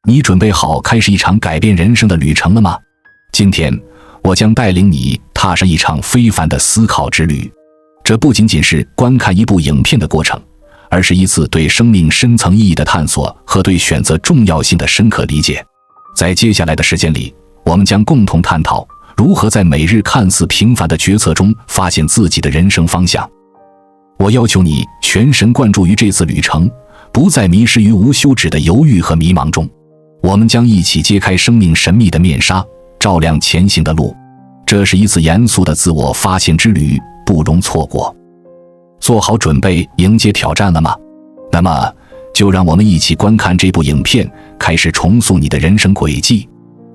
你准备好开始一场改变人生的旅程了吗？今天，我将带领你踏上一场非凡的思考之旅。这不仅仅是观看一部影片的过程，而是一次对生命深层意义的探索和对选择重要性的深刻理解。在接下来的时间里，我们将共同探讨如何在每日看似平凡的决策中发现自己的人生方向。我要求你全神贯注于这次旅程，不再迷失于无休止的犹豫和迷茫中。我们将一起揭开生命神秘的面纱，照亮前行的路。这是一次严肃的自我发现之旅，不容错过。做好准备迎接挑战了吗？那么，就让我们一起观看这部影片，开始重塑你的人生轨迹。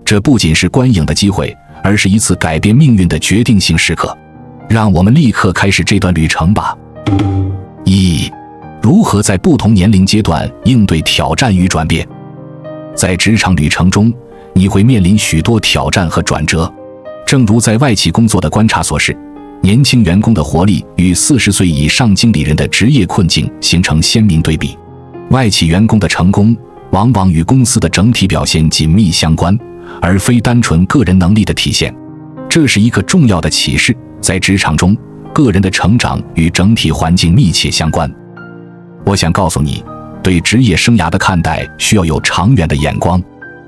这不仅是观影的机会，而是一次改变命运的决定性时刻。让我们立刻开始这段旅程吧。1. 如何在不同年龄阶段应对挑战与转变？在职场旅程中，你会面临许多挑战和转折。正如在外企工作的观察所示，年轻员工的活力与40岁以上经理人的职业困境形成鲜明对比。外企员工的成功往往与公司的整体表现紧密相关，而非单纯个人能力的体现。这是一个重要的启示，在职场中，个人的成长与整体环境密切相关。我想告诉你，对职业生涯的看待需要有长远的眼光。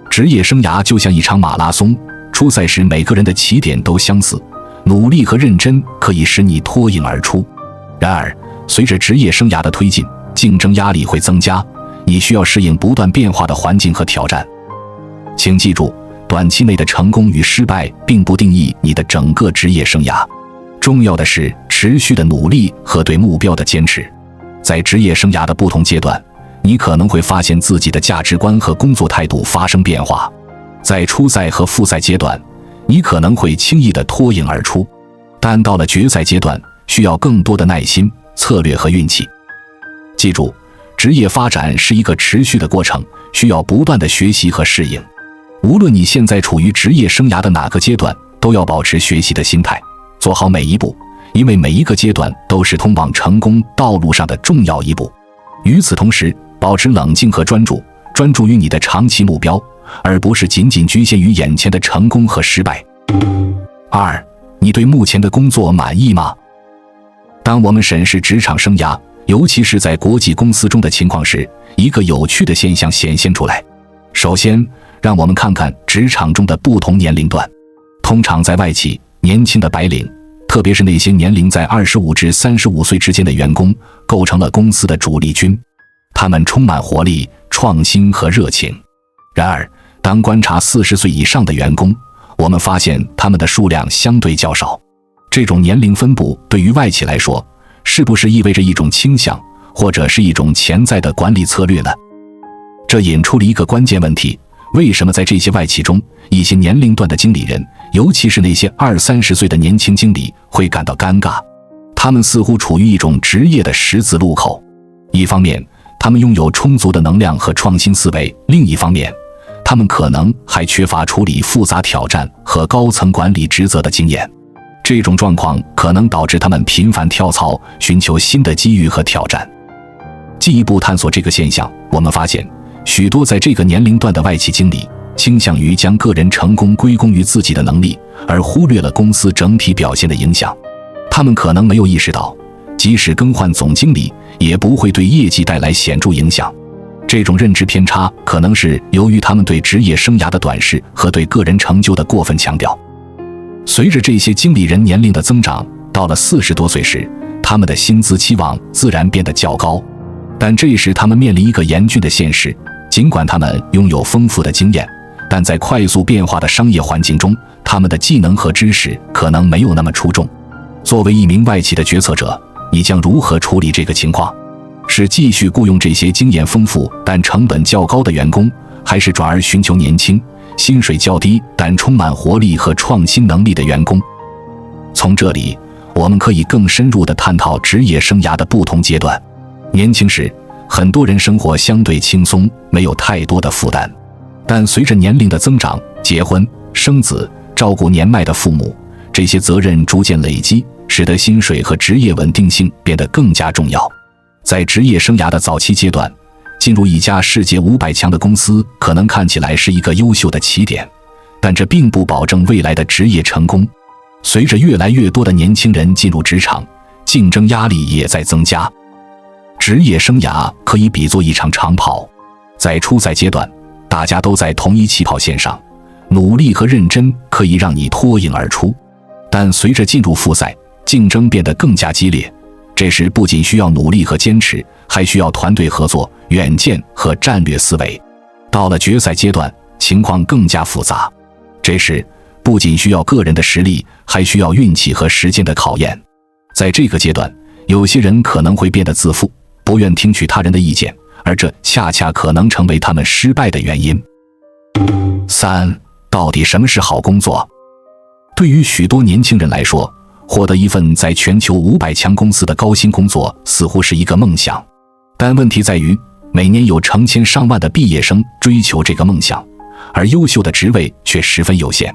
职业生涯就像一场马拉松，出赛时每个人的起点都相似，努力和认真可以使你脱颖而出。然而，随着职业生涯的推进，竞争压力会增加，你需要适应不断变化的环境和挑战。请记住，短期内的成功与失败并不定义你的整个职业生涯。重要的是持续的努力和对目标的坚持。在职业生涯的不同阶段，你可能会发现自己的价值观和工作态度发生变化。在初赛和复赛阶段，你可能会轻易地脱颖而出，但到了决赛阶段，需要更多的耐心、策略和运气。记住，职业发展是一个持续的过程，需要不断的学习和适应。无论你现在处于职业生涯的哪个阶段，都要保持学习的心态，做好每一步，因为每一个阶段都是通往成功道路上的重要一步。与此同时，保持冷静和专注，专注于你的长期目标，而不是仅仅局限于眼前的成功和失败。2. 你对目前的工作满意吗？当我们审视职场生涯，尤其是在国际公司中的情况时，一个有趣的现象显现出来。首先，让我们看看职场中的不同年龄段。通常在外企，年轻的白领，特别是那些年龄在25至35岁之间的员工，构成了公司的主力军。他们充满活力、创新和热情。然而，当观察40岁以上的员工，我们发现他们的数量相对较少。这种年龄分布对于外企来说，是不是意味着一种倾向，或者是一种潜在的管理策略呢？这引出了一个关键问题：为什么在这些外企中，一些年龄段的经理人，尤其是那些20-30岁的年轻经理，会感到尴尬？他们似乎处于一种职业的十字路口。一方面，他们拥有充足的能量和创新思维；另一方面，他们可能还缺乏处理复杂挑战和高层管理职责的经验。这种状况可能导致他们频繁跳槽，寻求新的机遇和挑战。进一步探索这个现象，我们发现，许多在这个年龄段的外企经理倾向于将个人成功归功于自己的能力，而忽略了公司整体表现的影响。他们可能没有意识到，即使更换总经理，也不会对业绩带来显著影响。这种认知偏差可能是由于他们对职业生涯的短视和对个人成就的过分强调。随着这些经理人年龄的增长，到了40多岁时，他们的薪资期望自然变得较高。但这时他们面临一个严峻的现实，尽管他们拥有丰富的经验，但在快速变化的商业环境中，他们的技能和知识可能没有那么出众。作为一名外企的决策者，你将如何处理这个情况？是继续雇佣这些经验丰富但成本较高的员工，还是转而寻求年轻、薪水较低但充满活力和创新能力的员工？从这里，我们可以更深入地探讨职业生涯的不同阶段。年轻时，很多人生活相对轻松，没有太多的负担。但随着年龄的增长，结婚、生子、照顾年迈的父母，这些责任逐渐累积，使得薪水和职业稳定性变得更加重要。在职业生涯的早期阶段，进入一家世界500强的公司可能看起来是一个优秀的起点，但这并不保证未来的职业成功。随着越来越多的年轻人进入职场，竞争压力也在增加。职业生涯可以比作一场长跑，在初赛阶段，大家都在同一起跑线上，努力和认真可以让你脱颖而出。但随着进入复赛，竞争变得更加激烈，这时不仅需要努力和坚持，还需要团队合作、远见和战略思维。到了决赛阶段，情况更加复杂，这时不仅需要个人的实力，还需要运气和时间的考验。在这个阶段，有些人可能会变得自负，不愿听取他人的意见，而这恰恰可能成为他们失败的原因。3. 到底什么是好工作？对于许多年轻人来说，获得一份在全球500强公司的高薪工作似乎是一个梦想。但问题在于，每年有成千上万的毕业生追求这个梦想，而优秀的职位却十分有限。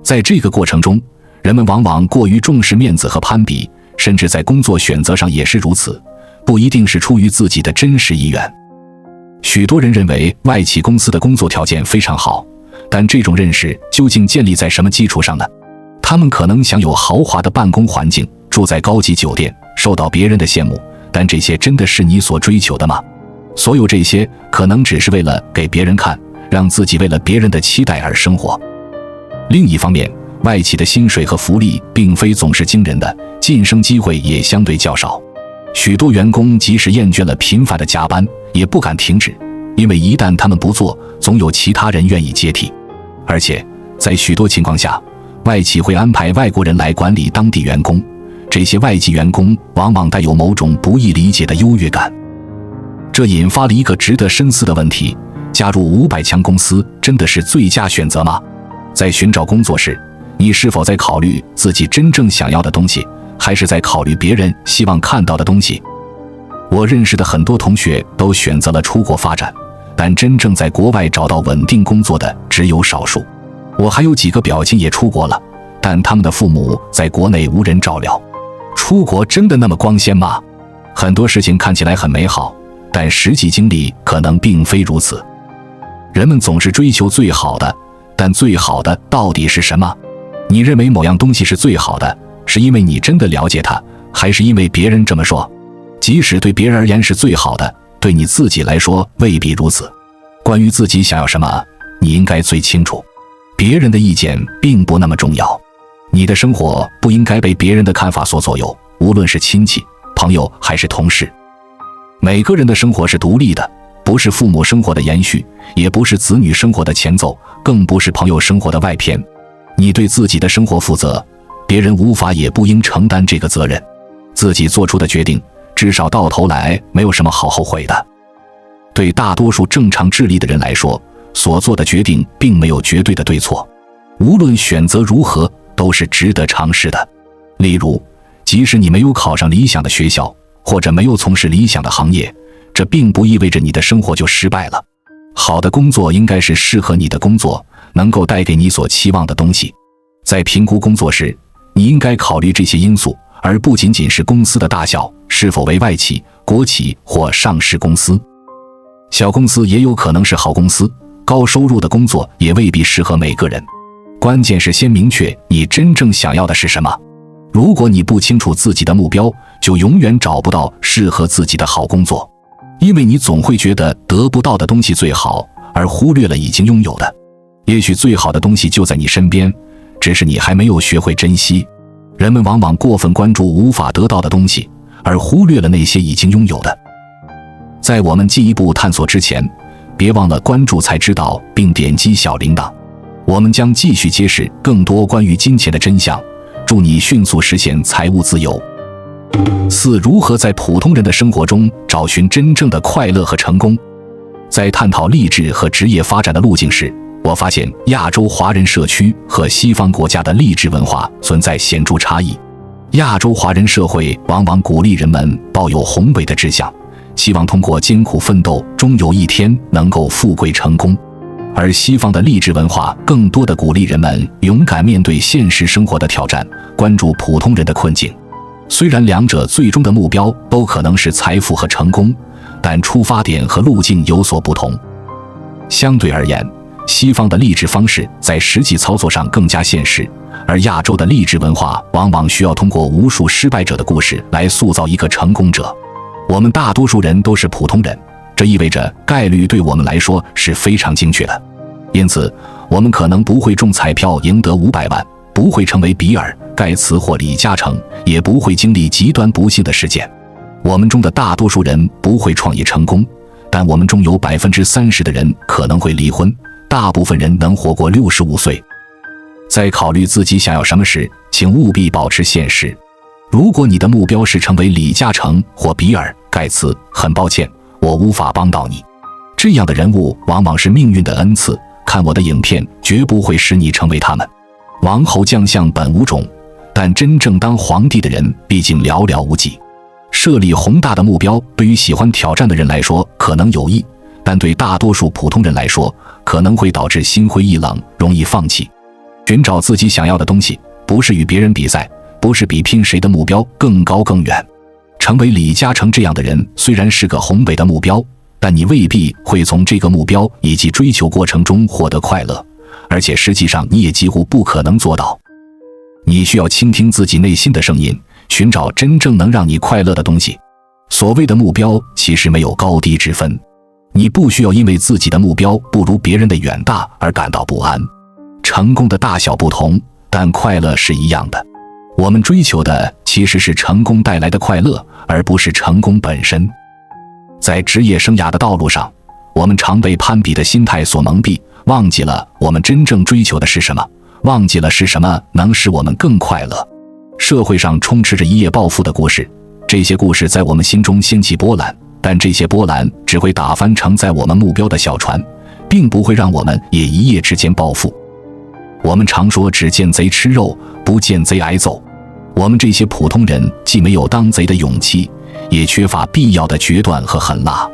在这个过程中，人们往往过于重视面子和攀比，甚至在工作选择上也是如此，不一定是出于自己的真实意愿。许多人认为外企公司的工作条件非常好，但这种认识究竟建立在什么基础上呢？他们可能享有豪华的办公环境，住在高级酒店，受到别人的羡慕，但这些真的是你所追求的吗？所有这些可能只是为了给别人看，让自己为了别人的期待而生活。另一方面，外企的薪水和福利并非总是惊人的，晋升机会也相对较少。许多员工即使厌倦了频繁的加班，也不敢停止，因为一旦他们不做，总有其他人愿意接替。而且在许多情况下，外企会安排外国人来管理当地员工，这些外籍员工往往带有某种不易理解的优越感。这引发了一个值得深思的问题：加入500强公司真的是最佳选择吗？在寻找工作时，你是否在考虑自己真正想要的东西，还是在考虑别人希望看到的东西？我认识的很多同学都选择了出国发展，但真正在国外找到稳定工作的只有少数。我还有几个表亲也出国了，但他们的父母在国内无人照料。出国真的那么光鲜吗？很多事情看起来很美好，但实际经历可能并非如此。人们总是追求最好的，但最好的到底是什么？你认为某样东西是最好的，是因为你真的了解它，还是因为别人这么说？即使对别人而言是最好的，对你自己来说未必如此。关于自己想要什么，你应该最清楚。别人的意见并不那么重要，你的生活不应该被别人的看法所左右，无论是亲戚、朋友还是同事。每个人的生活是独立的，不是父母生活的延续，也不是子女生活的前奏，更不是朋友生活的外篇。你对自己的生活负责，别人无法也不应承担这个责任。自己做出的决定，至少到头来没有什么好后悔的。对大多数正常智力的人来说，所做的决定并没有绝对的对错，无论选择如何，都是值得尝试的。例如，即使你没有考上理想的学校，或者没有从事理想的行业，这并不意味着你的生活就失败了。好的工作应该是适合你的工作，能够带给你所期望的东西。在评估工作时，你应该考虑这些因素，而不仅仅是公司的大小，是否为外企、国企或上市公司。小公司也有可能是好公司，高收入的工作也未必适合每个人。关键是先明确你真正想要的是什么。如果你不清楚自己的目标，就永远找不到适合自己的好工作，因为你总会觉得得不到的东西最好，而忽略了已经拥有的。也许最好的东西就在你身边，只是你还没有学会珍惜。人们往往过分关注无法得到的东西，而忽略了那些已经拥有的。在我们进一步探索之前，别忘了关注才知道并点击小铃铛，我们将继续揭示更多关于金钱的真相，助你迅速实现财务自由。4. 如何在普通人的生活中找寻真正的快乐和成功？在探讨励志和职业发展的路径时，我发现亚洲华人社区和西方国家的励志文化存在显著差异。亚洲华人社会往往鼓励人们抱有宏伟的志向，希望通过艰苦奋斗，终有一天能够富贵成功。而西方的励志文化更多地鼓励人们勇敢面对现实生活的挑战，关注普通人的困境。虽然两者最终的目标都可能是财富和成功，但出发点和路径有所不同。相对而言，西方的励志方式在实际操作上更加现实，而亚洲的励志文化往往需要通过无数失败者的故事来塑造一个成功者。我们大多数人都是普通人，这意味着概率对我们来说是非常精确的。因此，我们可能不会中彩票赢得500万，不会成为比尔、盖茨或李嘉诚，也不会经历极端不幸的事件。我们中的大多数人不会创业成功，但我们中有30%的人可能会离婚，大部分人能活过65岁。在考虑自己想要什么时，请务必保持现实。如果你的目标是成为李嘉诚或比尔、盖茨，很抱歉，我无法帮到你。这样的人物往往是命运的恩赐，看我的影片绝不会使你成为他们。王侯将相本无种，但真正当皇帝的人毕竟寥寥无几。设立宏大的目标对于喜欢挑战的人来说可能有益，但对大多数普通人来说可能会导致心灰意冷，容易放弃。寻找自己想要的东西，不是与别人比赛，不是比拼谁的目标更高更远。成为李嘉诚这样的人虽然是个宏伟的目标，但你未必会从这个目标以及追求过程中获得快乐，而且实际上你也几乎不可能做到。你需要倾听自己内心的声音，寻找真正能让你快乐的东西。所谓的目标其实没有高低之分，你不需要因为自己的目标不如别人的远大而感到不安。成功的大小不同，但快乐是一样的。我们追求的其实是成功带来的快乐，而不是成功本身。在职业生涯的道路上，我们常被攀比的心态所蒙蔽，忘记了我们真正追求的是什么，忘记了是什么能使我们更快乐。社会上充斥着一夜暴富的故事，这些故事在我们心中掀起波澜，但这些波澜只会打翻承载我们目标的小船，并不会让我们也一夜之间暴富。我们常说只见贼吃肉，不见贼挨揍。我们这些普通人既没有当贼的勇气，也缺乏必要的决断和狠辣。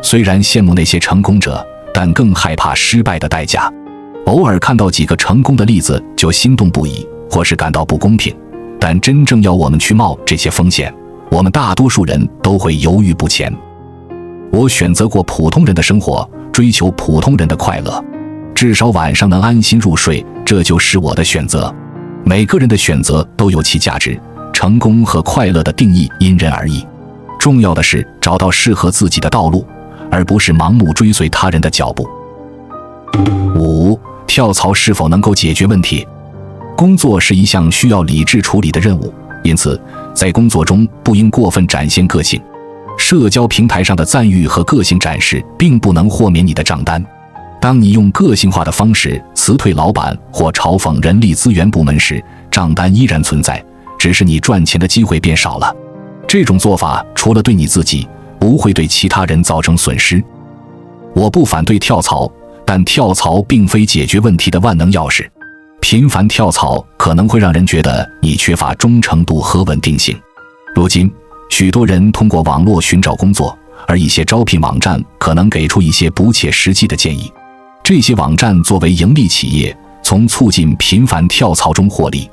虽然羡慕那些成功者，但更害怕失败的代价。偶尔看到几个成功的例子就心动不已，或是感到不公平，但真正要我们去冒这些风险，我们大多数人都会犹豫不前。我选择过普通人的生活，追求普通人的快乐，至少晚上能安心入睡，这就是我的选择。每个人的选择都有其价值，成功和快乐的定义因人而异。重要的是找到适合自己的道路，而不是盲目追随他人的脚步。5. 跳槽是否能够解决问题？工作是一项需要理智处理的任务，因此在工作中不应过分展现个性。社交平台上的赞誉和个性展示并不能豁免你的账单。当你用个性化的方式辞退老板或嘲讽人力资源部门时，账单依然存在，只是你赚钱的机会变少了。这种做法除了对你自己，不会对其他人造成损失。我不反对跳槽，但跳槽并非解决问题的万能钥匙。频繁跳槽可能会让人觉得你缺乏忠诚度和稳定性。如今，许多人通过网络寻找工作，而一些招聘网站可能给出一些不切实际的建议。这些网站作为盈利企业，从促进频繁跳槽中获利。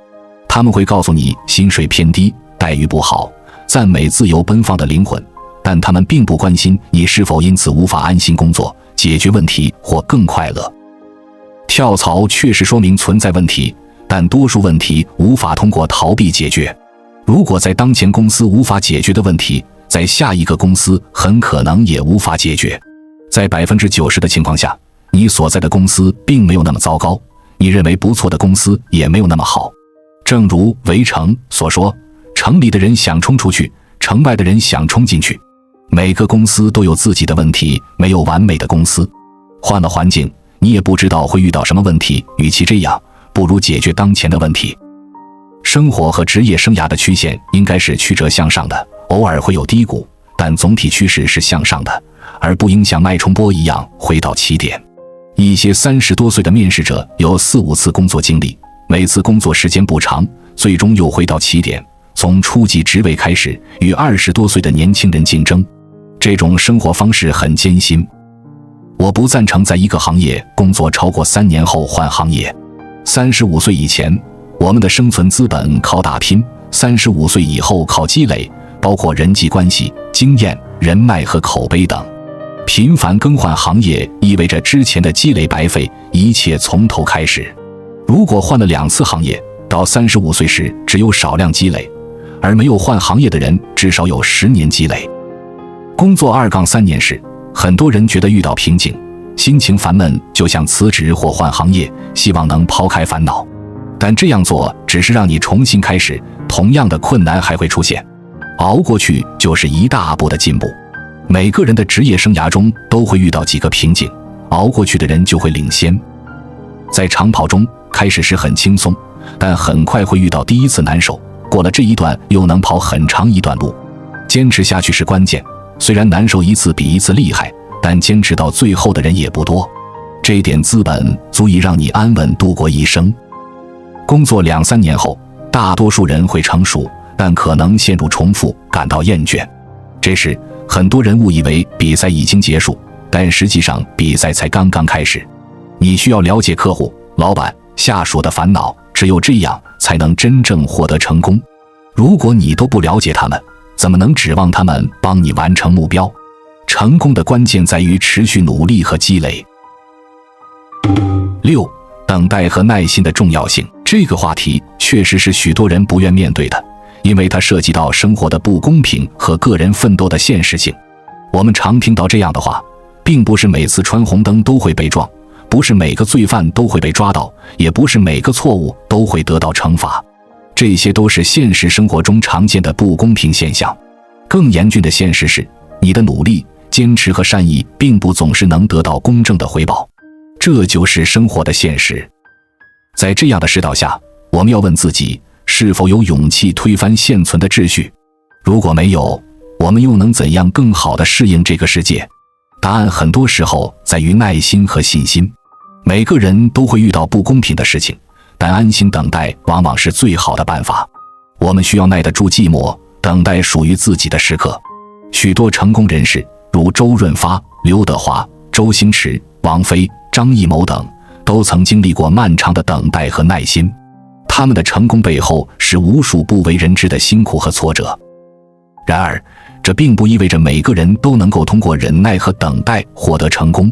他们会告诉你薪水偏低，待遇不好，赞美自由奔放的灵魂，但他们并不关心你是否因此无法安心工作、解决问题或更快乐。跳槽确实说明存在问题，但多数问题无法通过逃避解决。如果在当前公司无法解决的问题，在下一个公司很可能也无法解决。在90%的情况下，你所在的公司并没有那么糟糕，你认为不错的公司也没有那么好。正如《围城》所说，城里的人想冲出去，城外的人想冲进去。每个公司都有自己的问题，没有完美的公司。换了环境，你也不知道会遇到什么问题，与其这样，不如解决当前的问题。生活和职业生涯的曲线应该是曲折向上的，偶尔会有低谷，但总体趋势是向上的，而不应像脉冲波一样回到起点。一些30多岁的面试者有4-5次工作经历，每次工作时间不长，最终又回到起点，从初级职位开始与20多岁的年轻人竞争。这种生活方式很艰辛。我不赞成在一个行业工作超过3年后换行业。35岁以前，我们的生存资本靠打拼；35岁以后靠积累，包括人际关系、经验、人脉和口碑等。频繁更换行业意味着之前的积累白费，一切从头开始。如果换了2次行业，到35岁时只有少量积累，而没有换行业的人至少有10年积累。工作2-3年时，很多人觉得遇到瓶颈，心情烦闷，就想辞职或换行业，希望能抛开烦恼。但这样做只是让你重新开始，同样的困难还会出现。熬过去就是一大步的进步。每个人的职业生涯中都会遇到几个瓶颈，熬过去的人就会领先。在长跑中，开始时很轻松，但很快会遇到第一次难受，过了这一段又能跑很长一段路。坚持下去是关键，虽然难受一次比一次厉害，但坚持到最后的人也不多。这点资本足以让你安稳度过一生。工作2-3年后，大多数人会成熟，但可能陷入重复，感到厌倦。这时很多人误以为比赛已经结束，但实际上比赛才刚刚开始。你需要了解客户、老板、下属的烦恼，只有这样才能真正获得成功。如果你都不了解他们，怎么能指望他们帮你完成目标？成功的关键在于持续努力和积累。6. 等待和耐心的重要性。这个话题确实是许多人不愿面对的，因为它涉及到生活的不公平和个人奋斗的现实性。我们常听到这样的话，并不是每次穿红灯都会被撞，不是每个罪犯都会被抓到，也不是每个错误都会得到惩罚。这些都是现实生活中常见的不公平现象。更严峻的现实是，你的努力、坚持和善意并不总是能得到公正的回报。这就是生活的现实。在这样的世道下，我们要问自己，是否有勇气推翻现存的秩序？如果没有，我们又能怎样更好地适应这个世界？答案很多时候在于耐心和信心。每个人都会遇到不公平的事情，但安心等待往往是最好的办法。我们需要耐得住寂寞，等待属于自己的时刻。许多成功人士，如周润发、刘德华、周星驰、王菲、张艺谋等，都曾经历过漫长的等待和耐心。他们的成功背后是无数不为人知的辛苦和挫折。然而，这并不意味着每个人都能够通过忍耐和等待获得成功。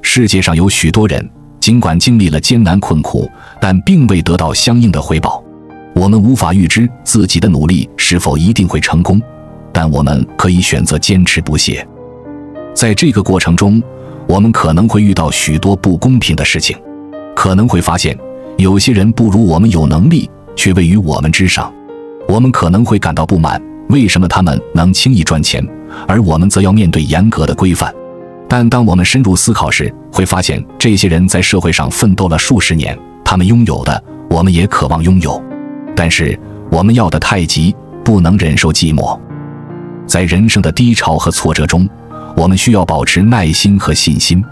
世界上有许多人，尽管经历了艰难困苦，但并未得到相应的回报。我们无法预知自己的努力是否一定会成功，但我们可以选择坚持不懈。在这个过程中，我们可能会遇到许多不公平的事情，可能会发现有些人不如我们有能力，却位于我们之上。我们可能会感到不满，为什么他们能轻易赚钱，而我们则要面对严格的规范？但当我们深入思考时，会发现这些人在社会上奋斗了数十年，他们拥有的，我们也渴望拥有。但是我们要得太急，不能忍受寂寞。在人生的低潮和挫折中，我们需要保持耐心和信心。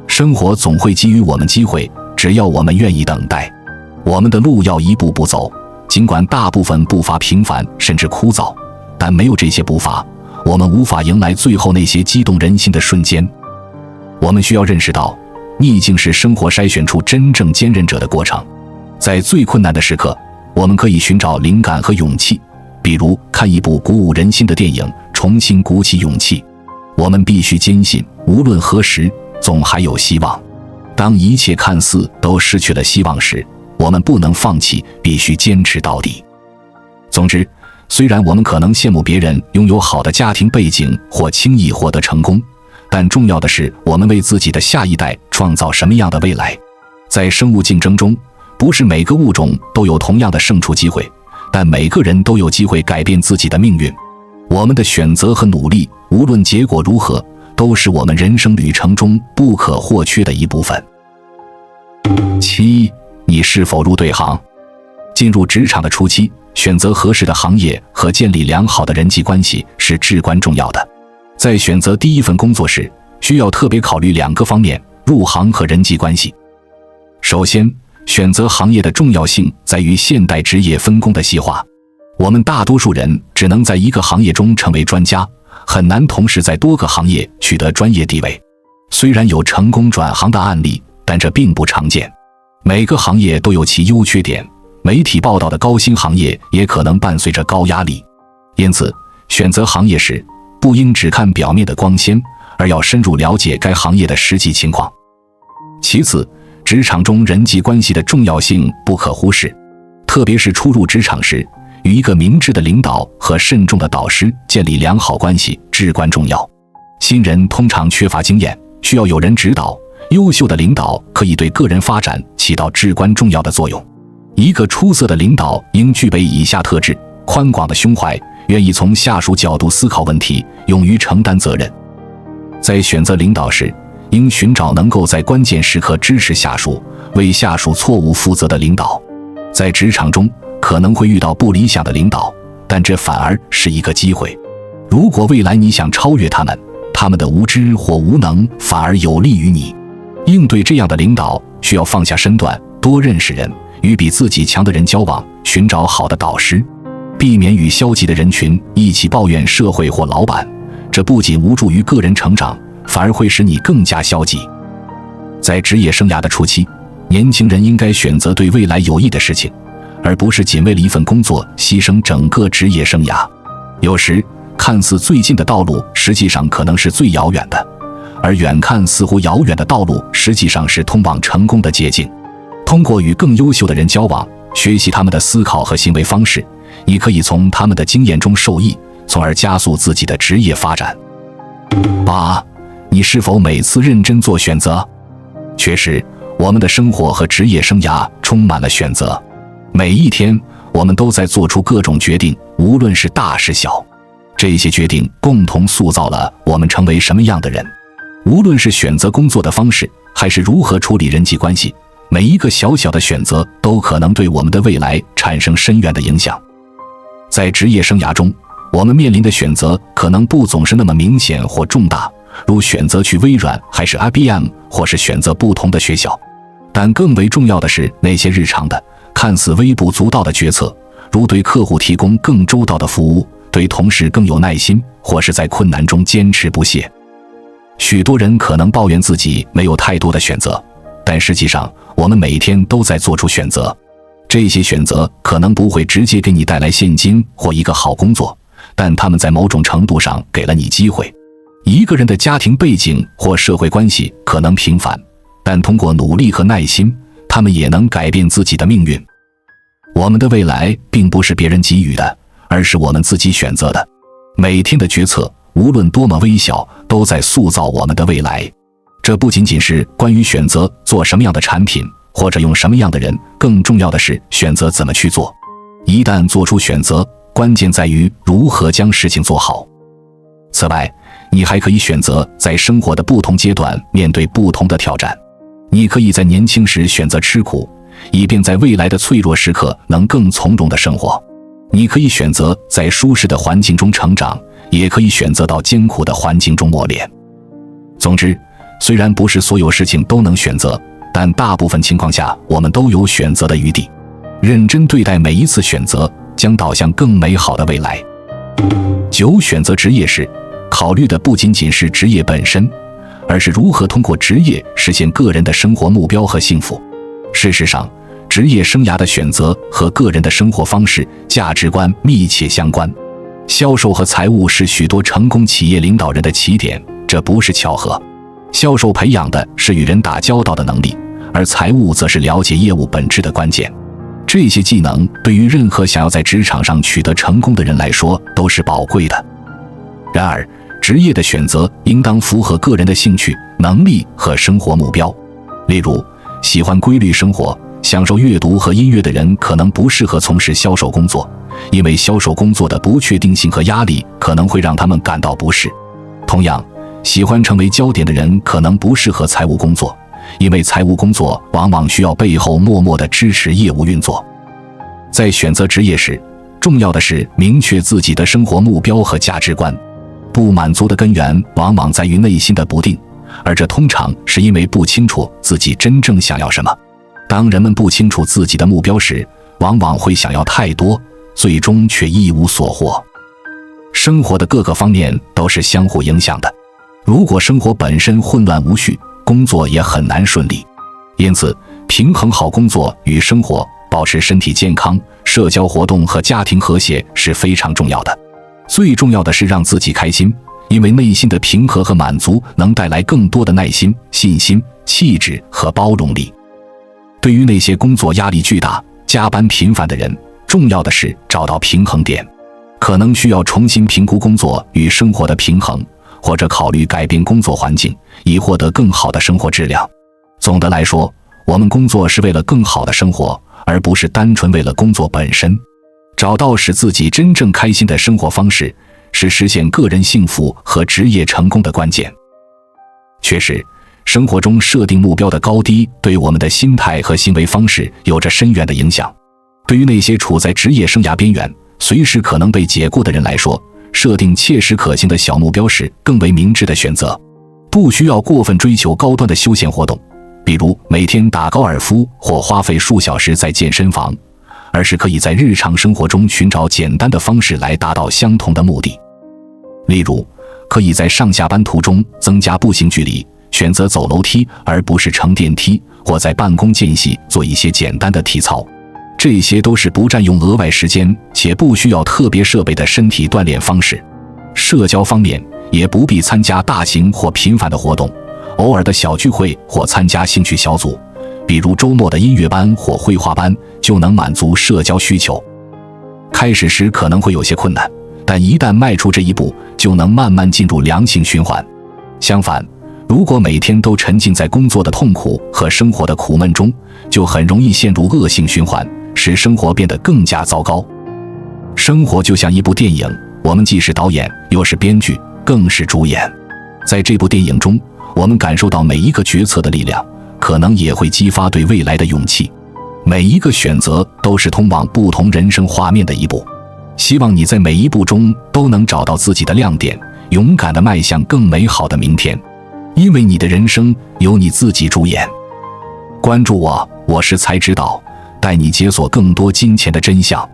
生活总会给予我们机会，只要我们愿意等待。我们的路要一步步走，尽管大部分步伐平凡甚至枯燥，但没有这些步伐，我们无法迎来最后那些激动人心的瞬间。我们需要认识到，逆境是生活筛选出真正坚韧者的过程。在最困难的时刻，我们可以寻找灵感和勇气，比如看一部鼓舞人心的电影，重新鼓起勇气。我们必须坚信，无论何时，总还有希望。当一切看似都失去了希望时，我们不能放弃，必须坚持到底。总之，虽然我们可能羡慕别人拥有好的家庭背景或轻易获得成功，但重要的是我们为自己的下一代创造什么样的未来。在生物竞争中，不是每个物种都有同样的胜出机会，但每个人都有机会改变自己的命运。我们的选择和努力，无论结果如何，都是我们人生旅程中不可或缺的一部分。7. 你是否入对行？进入职场的初期，选择合适的行业和建立良好的人际关系是至关重要的。在选择第一份工作时，需要特别考虑2个方面：入行和人际关系。首先，选择行业的重要性在于现代职业分工的细化。我们大多数人只能在一个行业中成为专家，很难同时在多个行业取得专业地位。虽然有成功转行的案例，但这并不常见。每个行业都有其优缺点，媒体报道的高薪行业也可能伴随着高压力。因此，选择行业时，不应只看表面的光鲜，而要深入了解该行业的实际情况。其次，职场中人际关系的重要性不可忽视，特别是初入职场时，与一个明智的领导和慎重的导师建立良好关系至关重要。新人通常缺乏经验，需要有人指导，优秀的领导可以对个人发展起到至关重要的作用。一个出色的领导应具备以下特质：宽广的胸怀，愿意从下属角度思考问题，勇于承担责任。在选择领导时，应寻找能够在关键时刻支持下属、为下属错误负责的领导。在职场中可能会遇到不理想的领导，但这反而是一个机会。如果未来你想超越他们，他们的无知或无能反而有利于你。应对这样的领导，需要放下身段，多认识人，与比自己强的人交往，寻找好的导师，避免与消极的人群一起抱怨社会或老板，这不仅无助于个人成长，反而会使你更加消极。在职业生涯的初期，年轻人应该选择对未来有益的事情，而不是仅为了一份工作牺牲整个职业生涯。有时，看似最近的道路实际上可能是最遥远的，而远看似乎遥远的道路实际上是通往成功的捷径。通过与更优秀的人交往，学习他们的思考和行为方式，你可以从他们的经验中受益，从而加速自己的职业发展。8. 你是否每次认真做选择？确实，我们的生活和职业生涯充满了选择。每一天，我们都在做出各种决定，无论是大是小。这些决定共同塑造了我们成为什么样的人。无论是选择工作的方式，还是如何处理人际关系，每一个小小的选择都可能对我们的未来产生深远的影响。在职业生涯中，我们面临的选择可能不总是那么明显或重大，如选择去微软还是 IBM， 或是选择不同的学校。但更为重要的是那些日常的、看似微不足道的决策，如对客户提供更周到的服务，对同事更有耐心，或是在困难中坚持不懈。许多人可能抱怨自己没有太多的选择，但实际上，我们每天都在做出选择。这些选择可能不会直接给你带来现金或一个好工作，但他们在某种程度上给了你机会。一个人的家庭背景或社会关系可能平凡，但通过努力和耐心，他们也能改变自己的命运。我们的未来并不是别人给予的，而是我们自己选择的。每天的决策，无论多么微小，都在塑造我们的未来。这不仅仅是关于选择做什么样的产品，或者用什么样的人，更重要的是选择怎么去做。一旦做出选择，关键在于如何将事情做好。此外，你还可以选择在生活的不同阶段面对不同的挑战。你可以在年轻时选择吃苦，以便在未来的脆弱时刻能更从容地生活。你可以选择在舒适的环境中成长，也可以选择到艰苦的环境中磨练。总之，虽然不是所有事情都能选择，但大部分情况下我们都有选择的余地。认真对待每一次选择，将导向更美好的未来。9. 选择职业时，考虑的不仅仅是职业本身，而是如何通过职业实现个人的生活目标和幸福。事实上，职业生涯的选择和个人的生活方式、价值观密切相关。销售和财务是许多成功企业领导人的起点，这不是巧合。销售培养的是与人打交道的能力，而财务则是了解业务本质的关键。这些技能对于任何想要在职场上取得成功的人来说都是宝贵的。然而，职业的选择应当符合个人的兴趣、能力和生活目标。例如，喜欢规律生活、享受阅读和音乐的人可能不适合从事销售工作，因为销售工作的不确定性和压力可能会让他们感到不适。同样，喜欢成为焦点的人可能不适合财务工作，因为财务工作往往需要背后默默地支持业务运作。在选择职业时，重要的是明确自己的生活目标和价值观。不满足的根源往往在于内心的不定，而这通常是因为不清楚自己真正想要什么。当人们不清楚自己的目标时，往往会想要太多，最终却一无所获。生活的各个方面都是相互影响的，如果生活本身混乱无序，工作也很难顺利。因此，平衡好工作与生活，保持身体健康、社交活动和家庭和谐是非常重要的。最重要的是让自己开心，因为内心的平和和满足能带来更多的耐心、信心、气质和包容力。对于那些工作压力巨大、加班频繁的人，重要的是找到平衡点，可能需要重新评估工作与生活的平衡，或者考虑改变工作环境，以获得更好的生活质量。总的来说，我们工作是为了更好的生活，而不是单纯为了工作本身。找到使自己真正开心的生活方式，是实现个人幸福和职业成功的关键。确实，生活中设定目标的高低对我们的心态和行为方式有着深远的影响。对于那些处在职业生涯边缘、随时可能被解雇的人来说，设定切实可行的小目标是更为明智的选择。不需要过分追求高端的休闲活动，比如每天打高尔夫或花费数小时在健身房，而是可以在日常生活中寻找简单的方式来达到相同的目的。例如，可以在上下班途中增加步行距离，选择走楼梯而不是乘电梯，或在办公间隙做一些简单的体操。这些都是不占用额外时间且不需要特别设备的身体锻炼方式。社交方面，也不必参加大型或频繁的活动，偶尔的小聚会或参加兴趣小组，比如周末的音乐班或绘画班，就能满足社交需求。开始时可能会有些困难，但一旦迈出这一步，就能慢慢进入良性循环。相反，如果每天都沉浸在工作的痛苦和生活的苦闷中，就很容易陷入恶性循环，使生活变得更加糟糕。生活就像一部电影，我们既是导演，又是编剧，更是主演。在这部电影中，我们感受到每一个决策的力量，可能也会激发对未来的勇气。每一个选择都是通往不同人生画面的一步。希望你在每一步中都能找到自己的亮点，勇敢地迈向更美好的明天。因为你的人生由你自己主演。关注我，我是才知道，带你解锁更多金钱的真相。